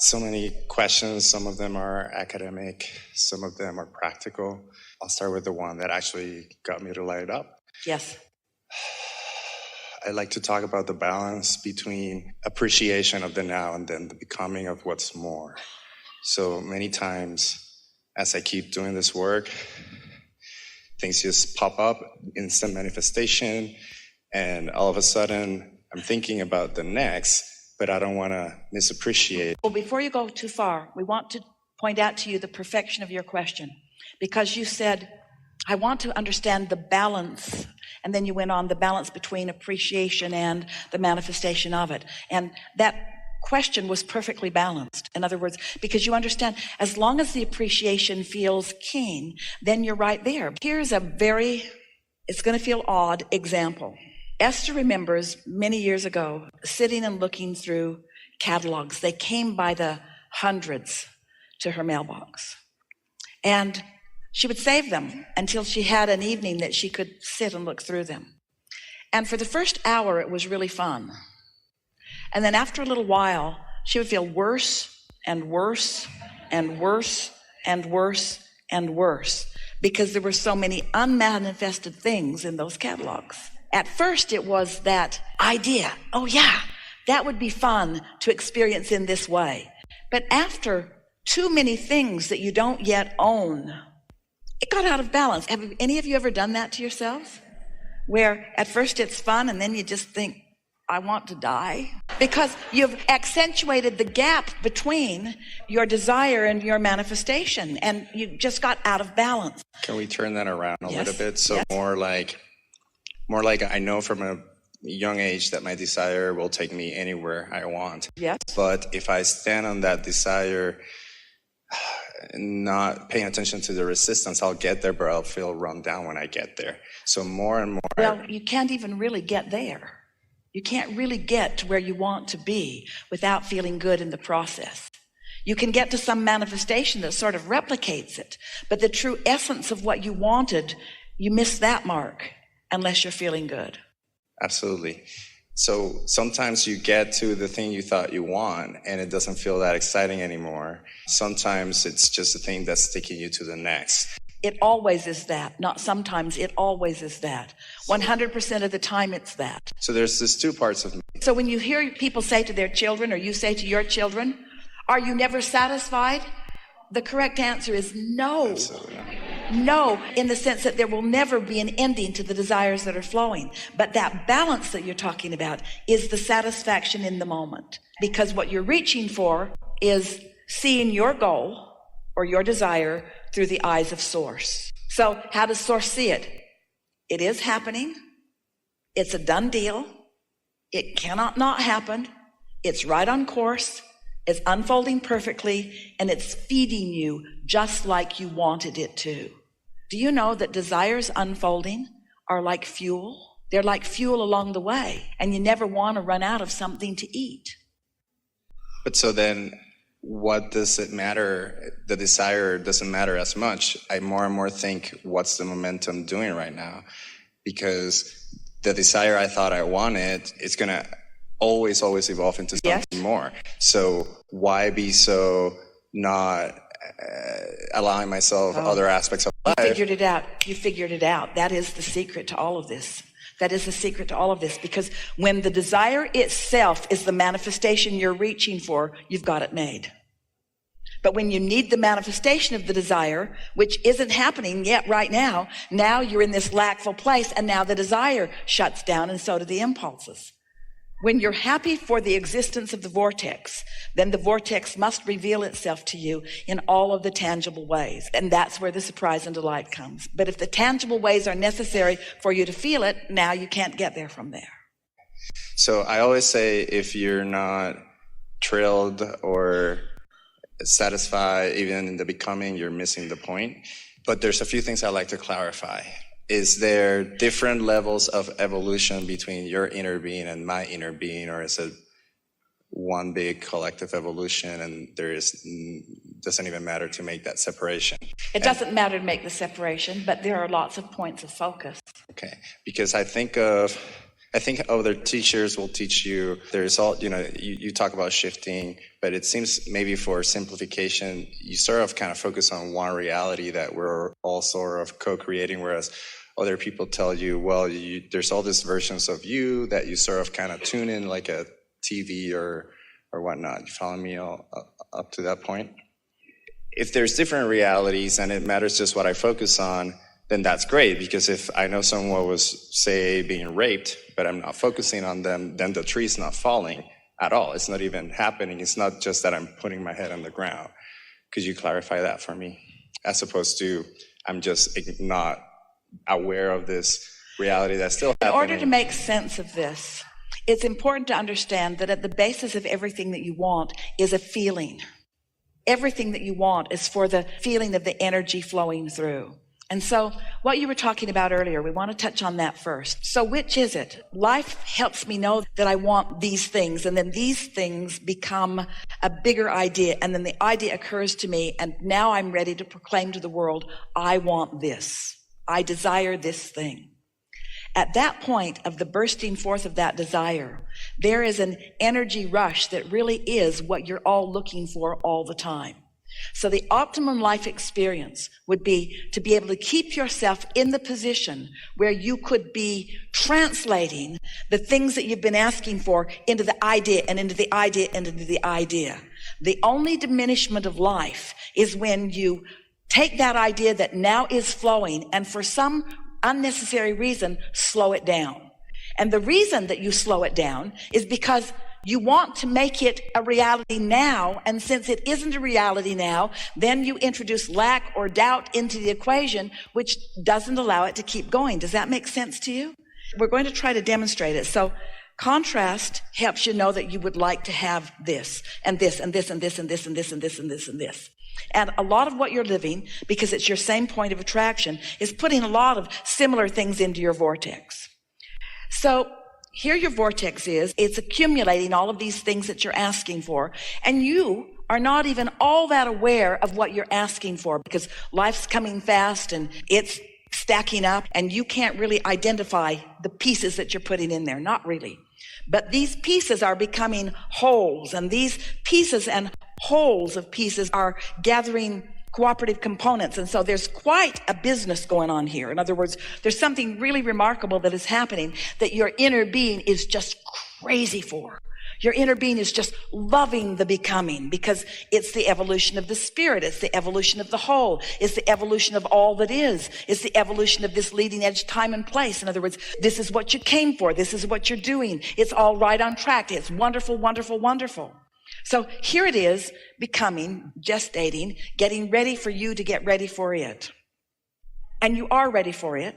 So many questions. Some of them are academic, some of them are practical. I'll start with the one that actually got me to light up. Yes. I like to talk about the balance between appreciation of the now and then the becoming of what's more. So many times, as I keep doing this work, things just pop up, instant manifestation, and all of a sudden, I'm thinking about the next, but I don't want to misappreciate. Well, before you go too far, we want to point out to you the perfection of your question, because you said, I want to understand the balance, and then you went on the balance between appreciation and the manifestation of it. And that question was perfectly balanced. In other words, because you understand, as long as the appreciation feels keen, then you're right there. Here's it's going to feel odd example. Esther remembers many years ago sitting and looking through catalogs. They came by the hundreds to her mailbox. And she would save them until she had an evening that she could sit and look through them. And for the first hour, it was really fun. And then after a little while, she would feel worse and worse and worse and worse and worse because there were so many unmanifested things in those catalogs. At first, it was that idea, oh yeah, that would be fun to experience in this way. But after too many things that you don't yet own, it got out of balance. Have any of you ever done that to yourselves? Where at first it's fun and then you just think, I want to die? Because you've accentuated the gap between your desire and your manifestation, and you just got out of balance. Can we turn that around a little bit? So Yes. more like I know from a young age that my desire will take me anywhere I want. Yes. But if I stand on that desire, not paying attention to the resistance, I'll get there, but I'll feel run down when I get there. So more and more. Well, you can't even really get there. You can't really get to where you want to be without feeling good in the process. You can get to some manifestation that sort of replicates it, but the true essence of what you wanted, you miss that mark unless you're feeling good. Absolutely. So sometimes you get to the thing you thought you want and it doesn't feel that exciting anymore. Sometimes it's just a thing that's taking you to the next. It always is that. Not sometimes, it always is that. 100% of the time it's that. So there's these two parts of me. So when you hear people say to their children, or you say to your children, are you never satisfied? The correct answer is no. Absolutely. No, in the sense that there will never be an ending to the desires that are flowing. But that balance that you're talking about is the satisfaction in the moment. Because what you're reaching for is seeing your goal or your desire through the eyes of Source. So how does Source see it? It is happening. It's a done deal. It cannot not happen. It's right on course. It's unfolding perfectly, and it's feeding you just like you wanted it to. Do you know that desires unfolding are like fuel? They're like fuel along the way, and you never want to run out of something to eat. But so then, what does it matter? The desire doesn't matter as much. I more and more think, what's the momentum doing right now? Because the desire I thought I wanted is going to always evolve into something more. So why be so not allowing myself other aspects of life? You figured it out. That is the secret to all of this. Because when the desire itself is the manifestation you're reaching for, you've got it made. But when you need the manifestation of the desire, which isn't happening yet right now you're in this lackful place, and now the desire shuts down, and so do the impulses. When you're happy for the existence of the vortex, then the vortex must reveal itself to you in all of the tangible ways. And that's where the surprise and delight comes. But if the tangible ways are necessary for you to feel it, now you can't get there from there. So I always say, if you're not thrilled or satisfied, even in the becoming, you're missing the point. But there's a few things I'd like to clarify. Is there different levels of evolution between your inner being and my inner being, or is it one big collective evolution and doesn't even matter to make that separation? It doesn't matter to make the separation, but there are lots of points of focus. Okay, because I think of I think other teachers will teach you there's all, you talk about shifting, but it seems maybe for simplification, you sort of kind of focus on one reality that we're all sort of co-creating, whereas other people tell you, well, there's all these versions of you that you sort of kind of tune in like a TV or whatnot. You follow me all up to that point? If there's different realities and it matters just what I focus on, then that's great, because if I know someone was, say, being raped, but I'm not focusing on them, then the tree's not falling at all. It's not even happening. It's not just that I'm putting my head on the ground. Could you clarify that for me? As opposed to I'm just not aware of this reality that's still happening. In order to make sense of this, it's important to understand that at the basis of everything that you want is a feeling. Everything that you want is for the feeling of the energy flowing through. And so what you were talking about earlier, we want to touch on that first. So which is it? Life helps me know that I want these things, and then these things become a bigger idea, and then the idea occurs to me, and now I'm ready to proclaim to the world, I want this. I desire this thing. At that point of the bursting forth of that desire, there is an energy rush that really is what you're all looking for all the time. So the optimum life experience would be to be able to keep yourself in the position where you could be translating the things that you've been asking for into the idea and into the idea and into the idea. The only diminishment of life is when you take that idea that now is flowing and for some unnecessary reason, slow it down. And the reason that you slow it down is because you want to make it a reality now, and since it isn't a reality now, then you introduce lack or doubt into the equation, which doesn't allow it to keep going. Does that make sense to you? We're going to try to demonstrate it. So contrast helps you know that you would like to have this, and this, and this, and this, and this, and this, and this, and this, and this. And a lot of what you're living, because it's your same point of attraction, is putting a lot of similar things into your vortex. So here your vortex is, it's accumulating all of these things that you're asking for, and you are not even all that aware of what you're asking for, because life's coming fast and it's stacking up, and you can't really identify the pieces that you're putting in there, not really. But these pieces are becoming wholes, and these pieces and wholes of pieces are gathering cooperative components. And so there's quite a business going on here. In other words, there's something really remarkable that is happening that your inner being is just crazy for. Your inner being is just loving the becoming, because it's the evolution of the spirit. It's the evolution of the whole. It's the evolution of all that is. It's the evolution of this leading edge time and place. In other words, this is what you came for. This is what you're doing. It's all right on track. It's wonderful, wonderful, wonderful. So here it is, becoming, gestating, getting ready for you to get ready for it. And you are ready for it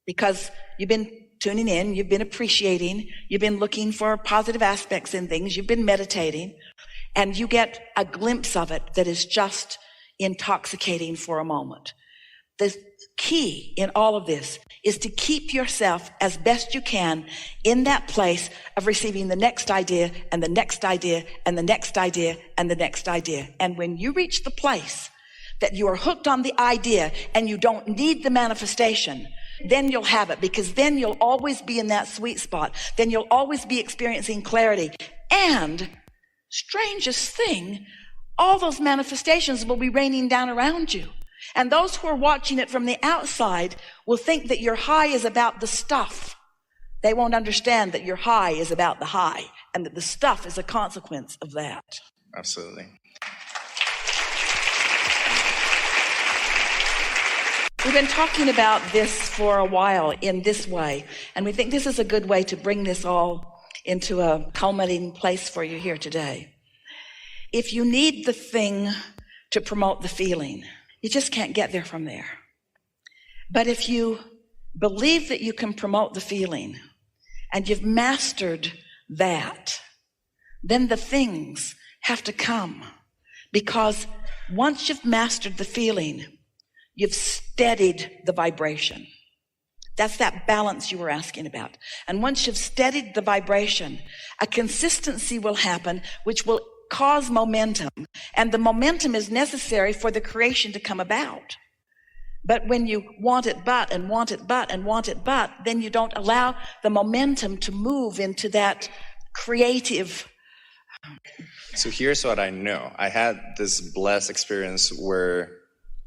because you've been tuning in, you've been appreciating, you've been looking for positive aspects in things, you've been meditating, and you get a glimpse of it that is just intoxicating for a moment. The key in all of this is to keep yourself as best you can in that place of receiving the next idea and the next idea and the next idea and the next idea. And when you reach the place that you are hooked on the idea and you don't need the manifestation, then you'll have it, because then you'll always be in that sweet spot. Then you'll always be experiencing clarity. And strangest thing, all those manifestations will be raining down around you. And those who are watching it from the outside will think that your high is about the stuff. They won't understand that your high is about the high, and that the stuff is a consequence of that. Absolutely. We've been talking about this for a while in this way, and we think this is a good way to bring this all into a culminating place for you here today. If you need the thing to promote the feeling, you just can't get there from there. But if you believe that you can promote the feeling and you've mastered that, then the things have to come. Because once you've mastered the feeling, you've steadied the vibration. That's that balance you were asking about. And once you've steadied the vibration, a consistency will happen, which will cause momentum. And the momentum is necessary for the creation to come about. But when you want it but and want it but and want it but, then you don't allow the momentum to move into that creative. So here's what I know. I had this blessed experience where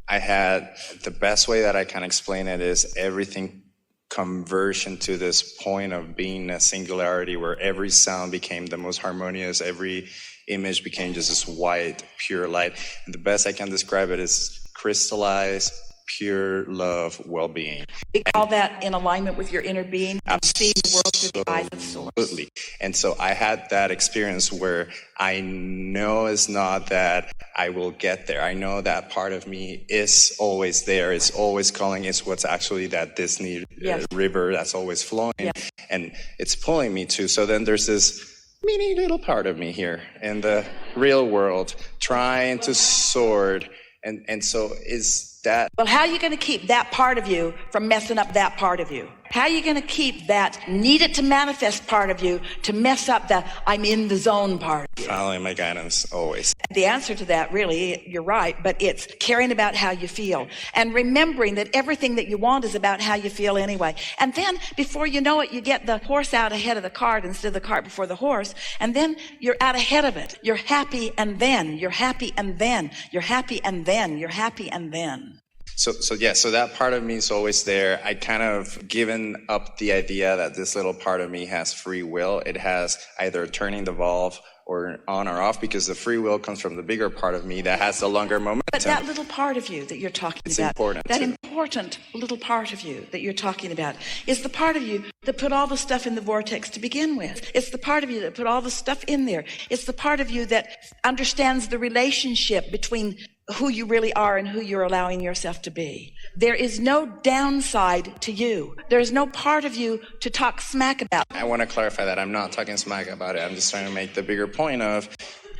I had, the best way that I can explain it is everything conversion to this point of being a singularity where every sound became the most harmonious, every image became just this white, pure light. And the best I can describe it is crystallized, pure love, well-being. We call that in alignment with your inner being. You see the world through the eyes of source. Absolutely. And so I had that experience where I know it's not that I will get there. I know that part of me is always there. It's always calling. It's what's actually that Disney river that's always flowing. Yes. And it's pulling me to. So then there's this teeny little part of me here in the real world trying to soar. And so is that... Well, how are you going to keep that part of you from messing up that part of you? How are you going to keep that needed to manifest part of you to mess up the I'm in the zone part of you? Following my guidance always. The answer to that, really, you're right, but it's caring about how you feel and remembering that everything that you want is about how you feel anyway. And then before you know it, you get the horse out ahead of the cart instead of the cart before the horse. And then you're out ahead of it. You're happy and then you're happy and then you're happy and then you're happy and then. So that part of me is always there. I kind of given up the idea that this little part of me has free will. It has either turning the valve or on or off, because the free will comes from the bigger part of me that has the longer momentum. But that little part of you that you're talking it's about, important that too. Important little part of you that you're talking about is the part of you that put all the stuff in the vortex to begin with. It's the part of you that put all the stuff in there. It's the part of you that understands the relationship between who you really are and who you're allowing yourself to be. There is no downside to you. There is no part of you to talk smack about. I want to clarify that I'm not talking smack about it. I'm just trying to make the bigger point of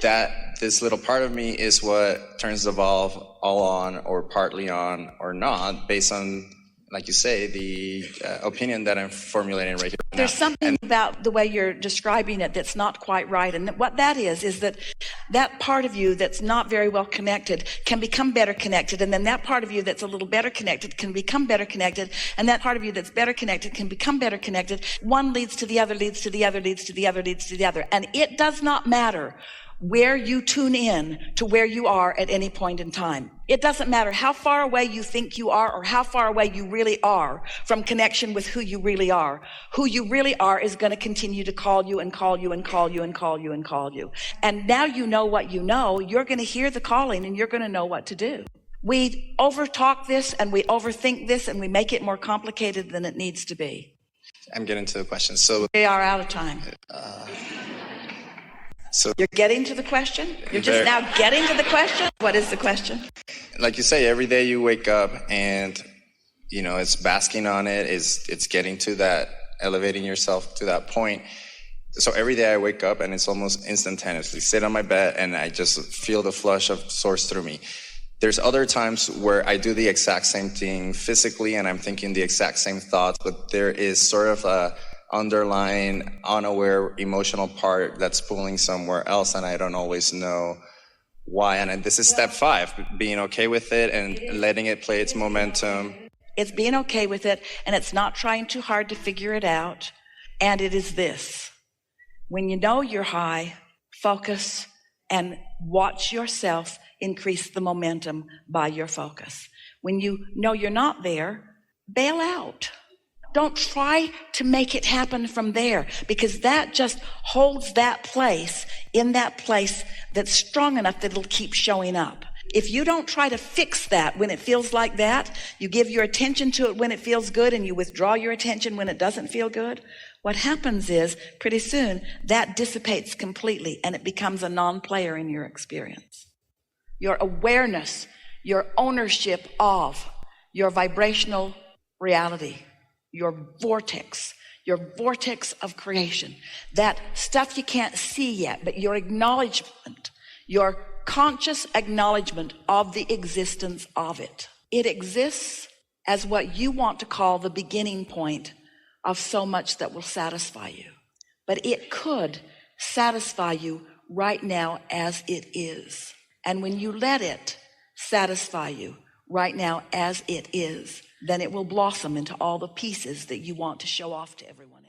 that this little part of me is what turns the valve all on or partly on or not based on, like you say, the opinion that I'm formulating right here. There's something about the way you're describing it that's not quite right. And what that is that part of you that's not very well connected can become better connected. And then that part of you that's a little better connected can become better connected. And that part of you that's better connected can become better connected. One leads to the other, leads to the other, leads to the other, leads to the other. And it does not matter where you tune in to where you are at any point in time. It doesn't matter how far away you think you are or how far away you really are from connection with who you really are. Who you really are is going to continue to call you and call you and call you and call you and call you. And now you know what you know, you're going to hear the calling and you're going to know what to do. We overtalk this and we overthink this and we make it more complicated than it needs to be. I'm getting to the question. So we are out of time. So you're getting to the question? You're just now getting to the question? What is the question? Like you say, every day you wake up and, you know, it's basking on it, it's getting to that, elevating yourself to that point. So every day I wake up and it's almost instantaneously sit on my bed and I just feel the flush of source through me. There's other times where I do the exact same thing physically and I'm thinking the exact same thoughts, but there is sort of a underlying, unaware emotional part that's pulling somewhere else, and I don't always know why. And this is step 5, being okay with it and letting it play its momentum. It's being okay with it, and it's not trying too hard to figure it out. And it is this: when you know you're high, focus and watch yourself increase the momentum by your focus. When you know you're not there, bail out. Don't try to make it happen from there, because that just holds that place in that place that's strong enough that it'll keep showing up. If you don't try to fix that when it feels like that, you give your attention to it when it feels good and you withdraw your attention when it doesn't feel good, what happens is pretty soon that dissipates completely and it becomes a non-player in your experience. Your awareness, your ownership of your vibrational reality, your vortex of creation, that stuff you can't see yet, but your acknowledgement, your conscious acknowledgement of the existence of it. It exists as what you want to call the beginning point of so much that will satisfy you. But it could satisfy you right now as it is. And when you let it satisfy you right now as it is, then it will blossom into all the pieces that you want to show off to everyone else.